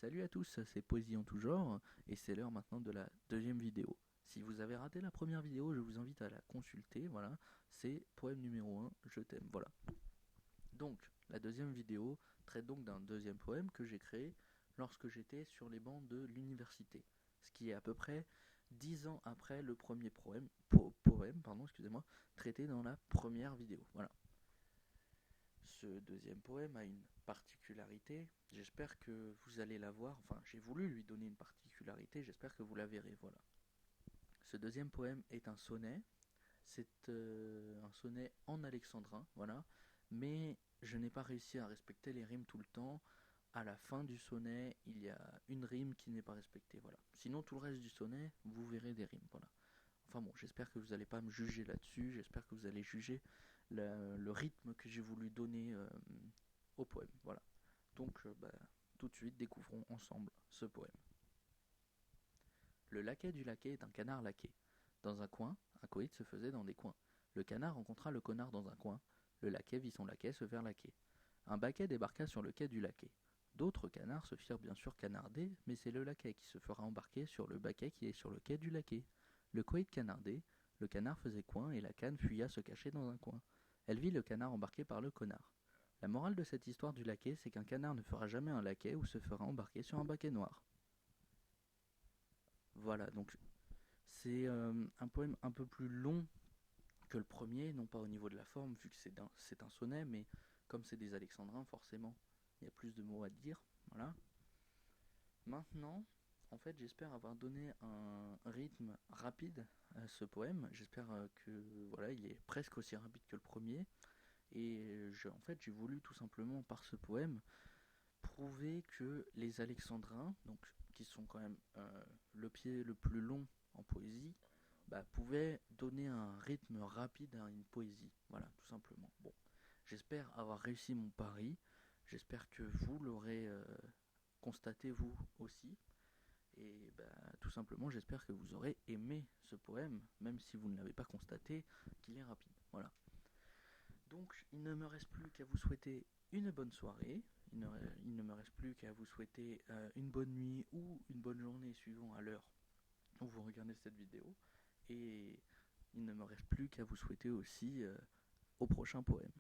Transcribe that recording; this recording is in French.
Salut à tous, c'est Poésie en tout genre, et c'est l'heure maintenant de la deuxième vidéo. Si vous avez raté la première vidéo, je vous invite à la consulter, voilà, c'est poème numéro 1, Je t'aime, voilà. Donc, la deuxième vidéo traite donc d'un deuxième poème que j'ai créé lorsque j'étais sur les bancs de l'université, ce qui est à peu près 10 ans après le premier poème, excusez-moi, traité dans la première vidéo, voilà. Ce deuxième poème a une particularité, j'espère que vous allez la voir, enfin j'ai voulu lui donner une particularité, j'espère que vous la verrez, voilà. Ce deuxième poème est un sonnet, c'est un sonnet en alexandrin, voilà, mais je n'ai pas réussi à respecter les rimes tout le temps. À la fin du sonnet, il y a une rime qui n'est pas respectée, voilà. Sinon tout le reste du sonnet, vous verrez des rimes, voilà. Enfin bon, j'espère que vous n'allez pas me juger là-dessus, j'espère que vous allez juger le rythme que j'ai voulu donner au poème. Voilà. Donc, tout de suite, découvrons ensemble ce poème. Le laquais du laquais est un canard laqué. Dans un coin, un coït se faisait dans des coins. Le canard rencontra le connard dans un coin. Le laquais vit son laquais se faire laquer. Un baquet débarqua sur le quai du laquais. D'autres canards se firent bien sûr canarder, mais c'est le laquais qui se fera embarquer sur le baquet qui est sur le quai du laquais. Le coït canardait, le canard faisait coin et la canne fuya se cacher dans un coin. Elle vit le canard embarqué par le connard. La morale de cette histoire du laquais, c'est qu'un canard ne fera jamais un laquais ou se fera embarquer sur un baquet noir. Voilà, donc c'est un poème un peu plus long que le premier, non pas au niveau de la forme, vu que c'est un sonnet, mais comme c'est des alexandrins, forcément, il y a plus de mots à dire. Voilà. Maintenant, en fait, j'espère avoir donné un rythme rapide à ce poème. J'espère que voilà, il est presque aussi rapide que le premier. Et en fait, j'ai voulu tout simplement par ce poème prouver que les alexandrins, donc qui sont quand même le pied le plus long en poésie, pouvaient donner un rythme rapide à une poésie. Voilà, tout simplement. Bon, j'espère avoir réussi mon pari. J'espère que vous l'aurez constaté vous aussi. Et tout simplement, j'espère que vous aurez aimé ce poème, même si vous ne l'avez pas constaté, qu'il est rapide. Voilà. Donc, il ne me reste plus qu'à vous souhaiter une bonne soirée. Il ne me reste plus qu'à vous souhaiter une bonne nuit ou une bonne journée suivant à l'heure où vous regardez cette vidéo. Et il ne me reste plus qu'à vous souhaiter aussi au prochain poème.